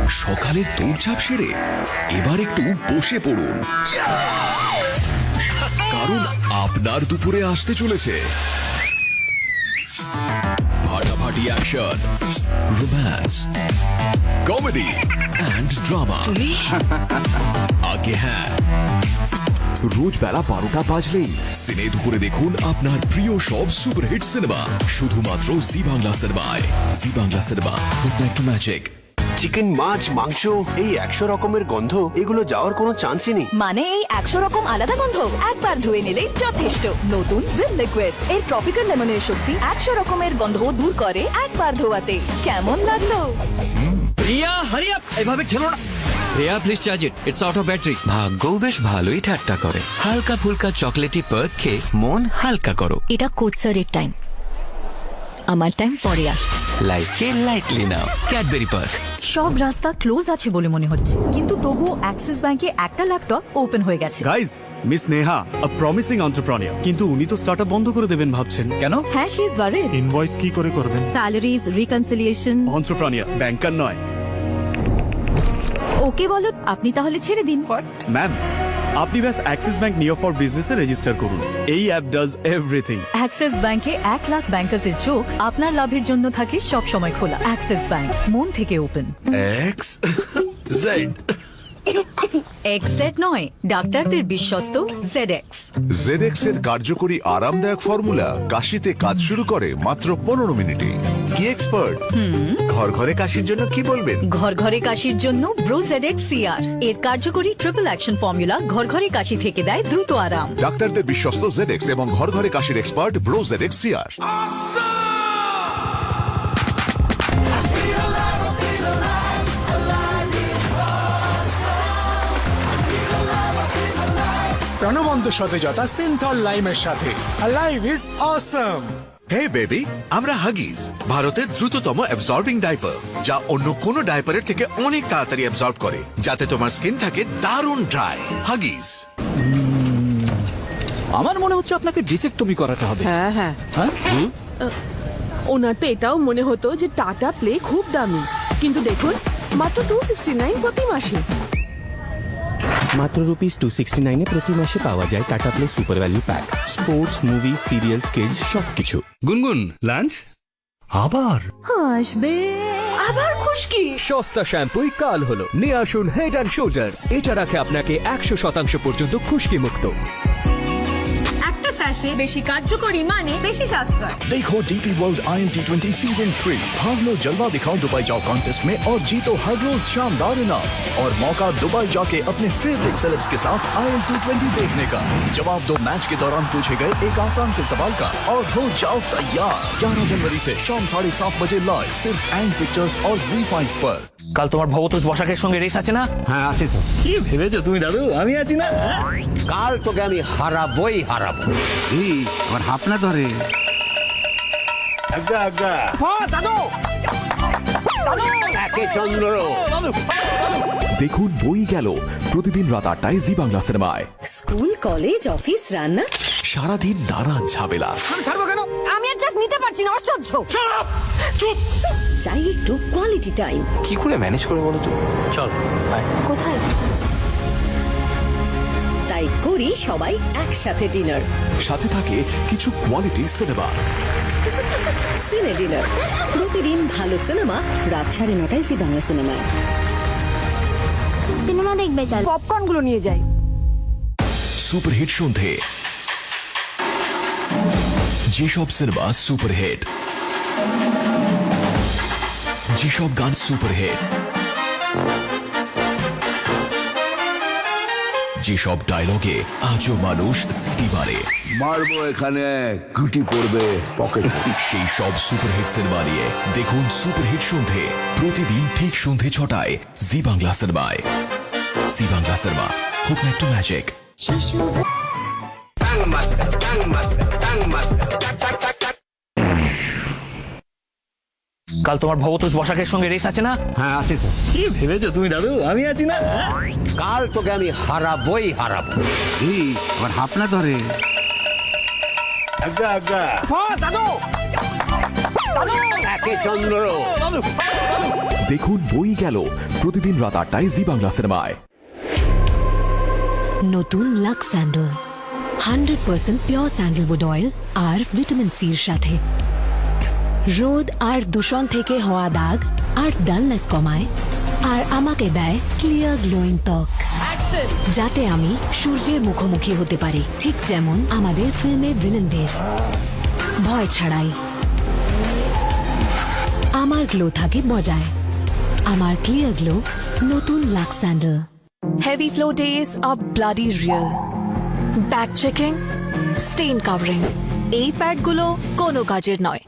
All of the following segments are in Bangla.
সকালের দৌড়ঝাঁপ সেরে এবার একটু বসে পড়ুন, কারণ আপনার দুপুরে আসতে চলেছে ফাটাফাটি action, romance, comedy and drama. আগে হ্যাঁ, রোজ বেলা 12টা বাজলেই সিনে দুপুরে দেখুন আপনার প্রিয় সব সুপারহিট সিনেমা শুধুমাত্র জি বাংলা সিনেমায়। জি বাংলা সিনেমা, একটু ম্যাজিক। চিকেন, মাছ, মাংস, এই 100 রকমের গন্ধ, এগুলো যাওয়ার কোনো চান্সই নেই। মানে এই 100 রকম আলাদা গন্ধ একবার ধুয়ে নিলেই যথেষ্ট। নতুন ভিম লিকুইড এর ট্রপিক্যাল লেমনের শক্তি 100 রকমের গন্ধ দূর করে একবার ধোয়াতে। কেমন লাগলো? রিয়া, হারি আপ, এভাবে খেলো না। Riya, please charge it, it's out of battery. ভাগ্যও বেশ ভালোই ঠাট্টা করে। হালকা ফুলকা চকলেটি পার্ক খেয়ে মন হালকা করো। এটা কোচ স্যারের টাইম, আমার টাইম পরে আসবে। লাইফকে লাইটলি নাও, ক্যাডবেরি পার্ক। সব রাস্তা ক্লোজ আছে বলে মনে হচ্ছে, কিন্তু তবুও অ্যাক্সিস ব্যাংকে একটা ল্যাপটপ ওপেন হয়ে গেছে। গাইজ, মিস নেহা আ প্রমিসিং এন্টারপ্রেনিউর, কিন্তু উনি তো স্টার্টআপ বন্ধ করে দেবেন ভাবছেন। কেন? হ্যাঁ, শি ইজ ওয়ারিড। ইনভয়েস কি করে করবেন? Salaries, reconciliation. এন্টারপ্রেনিউর, ব্যাংকার নয়। ওকে বলো, আপনি তাহলে ছেড়ে দিন। ম্যাম, আপনি ব্যাস অ্যাক্সিস ব্যাংক নিও ফর বিজনেসে রেজিস্টার করুন। এই অ্যাপ ডাজ এভরিথিং। অ্যাক্সিস ব্যাংকে 1 লাখ ব্যাংকার্সের চোখ আপনার লাভের জন্য থাকে সব সময় খোলা। অ্যাক্সিস ব্যাংক, মন থেকে ওপেন। X Z. এক্সেট নয়, ডাক্তারদের বিশ্বস্ত জেডএক্স। জেডএক্স এর কার্যকরী আরামদায়ক ফর্মুলা কাশিতে কাজ শুরু করে মাত্র 15 মিনিটে। কি এক্সপার্ট? ঘর ঘরে কাশির জন্য কি বলবেন? ঘর ঘরে কাশির জন্য ব্রো জেডএক্স সিআর এর কার্যকরী ট্রিপল অ্যাকশন ফর্মুলা ঘর ঘরে কাশি থেকে দেয় দ্রুত আরাম। ডাক্তারদের বিশ্বস্ত জেডএক্স এবং ঘর ঘরে কাশির এক্সপার্ট ব্রো জেডএক্স সিআর। প্রাণবন্ত সতেজতা সিনথল লাইমের সাথে live is awesome. Hey baby, আমরা হাগিস, ভারতের দ্রুততম অ্যাবজর্বিং ডাইপার, যা অন্য কোনো ডাইপারের থেকে অনেক তাড়াতাড়ি অ্যাবজর্ব করে, যাতে তোমার স্কিন থাকে দারুণ ড্রাই। হাগিস। আমার মনে হচ্ছে আপনাকে ডিসেক্টমি করাতে হবে। হ্যাঁ হ্যাঁ, ওনার তো এটাও মনে হতো যে টাটা প্লে খুব দামি, কিন্তু দেখুন মাত্র 269 প্রতি মাসে। মাত্র রুপিস 269 প্রতি মাসে পাওয়া যায় Tata play super value pack. Sports, movie, serials, kids সবকিছু। গুনগুন, লাঞ্চ আবার? হাসবে আবার খুশকি। সস্তা শ্যাম্পুই কাল হলো, নিয়ে আসুন হেড অ্যান্ড শোল্ডার্স। এটা রাখে আপনাকে 100% পর্যন্ত খুশকি মুক্ত। একটা স্যাশে বেশি কার্যকরী মানে বেশি সাশ্রয়। देखो डीपी वर्ल्ड IMT20 सीजन 3, भाग लो जलवा दिखाओ दुबई जाओ कॉन्टेस्ट में और जीतो हर रोज शानदार इनाम और मौका दुबई जाके अपने फेवरेट सेलेब्स के साथ IMT20 देखने का। जवाब दो मैच के दौरान पूछे गए एक आसान से सवाल का और हो जाओ तैयार। 11 जनवरी से शाम 7:30 बजे लाइव सिर्फ एंड पिक्चर्स और ZEE5 पर। কাল তোমার ভবতোষ বসাকের সঙ্গে রেস আছে না? হ্যাঁ আছে তো। কি ভেবেছো তুমি দাদু, আমি আছি না? কাল তোকে আমি হারাবোই হারাবো। আমার হাপনা ধরে। আজ্ঞা আজ্ঞা। চন্দ্র, দেখুন বই গেল প্রতিদিন রাত 8টায় জি বাংলা সিনেমায়। স্কুল, কলেজ, অফিস, রান্না, সারাদিন নানান ঝামেলা, আমি আর জাস্ট নিতে পারছি না, অসহ্য। চাই একটু কোয়ালিটি টাইম। কি করে ম্যানেজ করে বলো তো? চল কোথায়? তাই করি সবাই একসাথে ডিনার। সাথে থাকে কিছু কোয়ালিটি সিনেমা। সিনে ডিনার, প্রতিদিন ভালো সিনেমা রাত 9:30টায় জি বাংলা সিনেমায়। সিনেমা দেখবে চল, পপকর্ন গুলো নিয়ে যাই। সুপারহিট সন্ধে, যেসব সিনেমা সুপারহিট, যেসব গান সুপারহিট, যেসব ডায়লগে আজও মানুষ সিটি মারে। মারবো এখানে, গুটি পড়বে পকেটে। সেই সব সুপারহিট সিনেমা নিয়ে দেখুন সুপারহিট সন্ধে, প্রতিদিন ঠিক সন্ধে 6টায় জি বাংলা সিনেমায়। জি বাংলা সিনেমা, হোক না একটু ম্যাজিক। কাল তোমার ভবতোষ বসাকের সঙ্গে রেস আছে না? হ্যাঁ আছে তো। কি ভেবেছো তুমি দাদু, আমি আছি না? কাল তোকে আমি হারাবোই হারাবো। আমার হাপনা ধরে। আজ্ঞা আজ্ঞা। দেখুন বই গেল প্রতিদিন রাত 8টায় জি বাংলা সিনেমায়। নতুন Lux sandal 100% pure sandalwood oil আর ভিটামিন সির সাথে রোদ আর দূষণ থেকে হওয়া দাগ আর ডালনেস কমায় আর আমাকে দেয় ক্লিয়ার গ্লোয়িং ত্বক, যাতে আমি সূর্যের মুখোমুখি হতে পারি, ঠিক যেমন আমাদের ফিল্মে ভিলেনদের ভয় ছাড়াই। আমার গ্লো থাকে বজায়। আমার ক্লিয়ার গ্লো নতুন Lux sandal. Heavy flow days are bloody real. Back checking, stain covering. এই প্যাডগুলো কোনো কাজের নয়।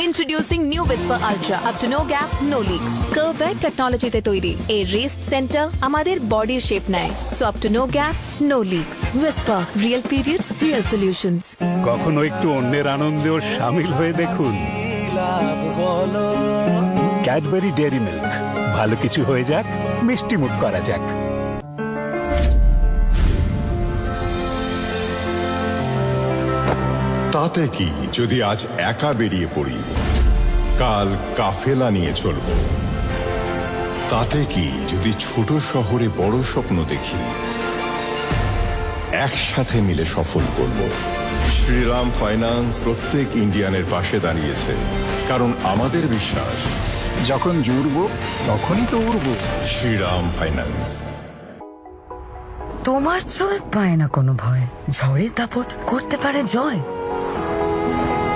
Introducing new Whisper Ultra, up to no gap, no leaks. Curved টেকনোলজিতে তৈরি এই রেস্ট সেন্টার আমাদের বডির শেপ নেয়, so up to no gap, no leaks. Whisper, real periods, real solutions. কখনো একটু অন্যের আনন্দেও সামিল হয়ে দেখুন। ক্যাডবেরি ডেয়ারি মিল্ক, ভালো কিছু হয়ে যাক, মিষ্টি মুখ করা যাক। তাতে কি যদি আজ একা বেরিয়ে পড়ি, কাল কাফেলা নিয়ে চলব। তাতে কি যদি ছোট শহরে বড় স্বপ্ন দেখি, একসাথে মিলে সফল করব। শ্রীরাম ফাইন্যান্স প্রত্যেক ইন্ডিয়ানের পাশে দাঁড়িয়েছে, কারণ আমাদের বিশ্বাস যখন জুড়বো তখনই তো উড়বো। শ্রীরাম ফাইন্যান্স। তোমার চুল পায় না কোনো ভয়, ঝড়ের দাপট করতে পারে জয়।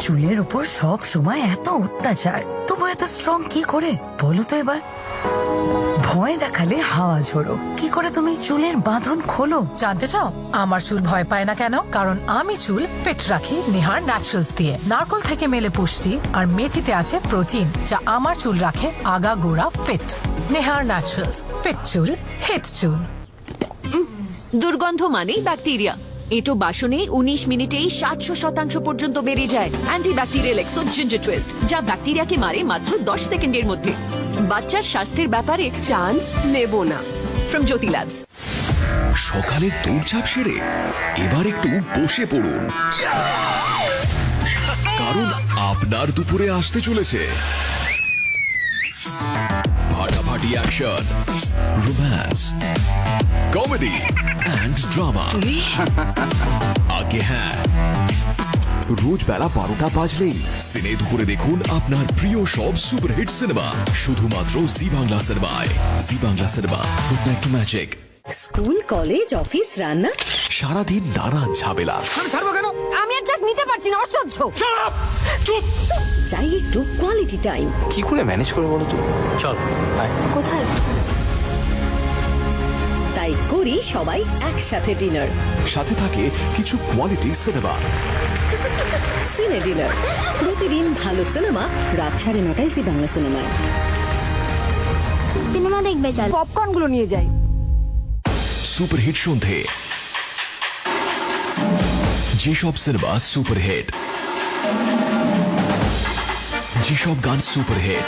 চুলের উপর সব সময় এত অত্যাচার, তবু এত স্ট্রং কি করে বলো তো এবার? ভয় দেখালে হাওয়া ঝোড়ো, কি করে তুমি চুলের বাঁধন খোলো? জানতে চাও আমার চুল ভয় পায় না কেন? কারণ আমি চুল ফিট রাখি নিহার ন্যাচারালস দিয়ে। নারকেল থেকে মেলে পুষ্টি আর মেথিতে আছে প্রোটিন, যা আমার চুল রাখে আগা গোড়া ফিট। নিহার ন্যাচারালস, ফিট চুল, হিট চুল। দুর্গন্ধ মানেই ব্যাকটেরিয়া। এটো বাসনে 19 মিনিটেই 700% পর্যন্ত বেড়ে যায়। অ্যান্টিব্যাকটেরিয়াল এক্সো জিঞ্জার টুইস্ট, যা ব্যাকটেরিয়াকে মারে মাত্র 10 সেকেন্ডের মধ্যে। বাচ্চার স্বাস্থ্যের ব্যাপারে চান্স নেব না। From Jyoti labs. সকালের দৌড়ঝাঁপ সেরে এবার একটু বসে পড়ুন, কারণ আপনার দুপুরে আসতে চলেছে ফাটাফাটি action, romance, comedy and drama. আগে হ্যাঁ, রোজ বেলা 12টা বাজলেই সিনে দুপুরে দেখুন আপনার প্রিয় সব সুপারহিট সিনেমা শুধুমাত্র জি বাংলা সিনেমায়। জি বাংলা সিনেমা, একটু ম্যাজিক। স্কুল, কলেজ, অফিস, রান্না, সারাদিন নানান ঝামেলা। আমি আর জাস্ট নিতে পারছি না, অসহ্য। চুপ। চাই একটু কোয়ালিটি টাইম। কি করে ম্যানেজ করে বলো তো? চল কোথায়? তাই করি সবাই একসাথে ডিনার। সাথে থাকে কিছু কোয়ালিটি সিনেমা। সিনে ডিনার, প্রতিদিন ভালো সিনেমা রাত 9:30 জি বাংলা সিনেমায়। সিনেমা দেখবে চল, পপকর্ন গুলো নিয়ে যাই। সুপারহিট সন্ধে, যেসব সিনেমা সুপারহিট, যেসব গান সুপারহিট,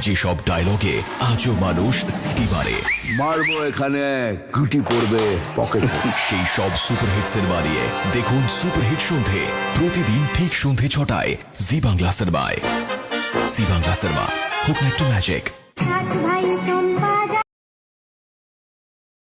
যেসব ডায়লগে আজও মানুষ সিটি মারে। মারবো এখানে, গুটি পড়বে পকেটে। সেই সব সুপারহিট সিনেমা নিয়ে দেখুন সুপারহিট সন্ধে, প্রতিদিন ঠিক সন্ধে 6টায় জি বাংলা সিনেমায়। জি বাংলা সিনেমা, হোক না একটু ম্যাজিক।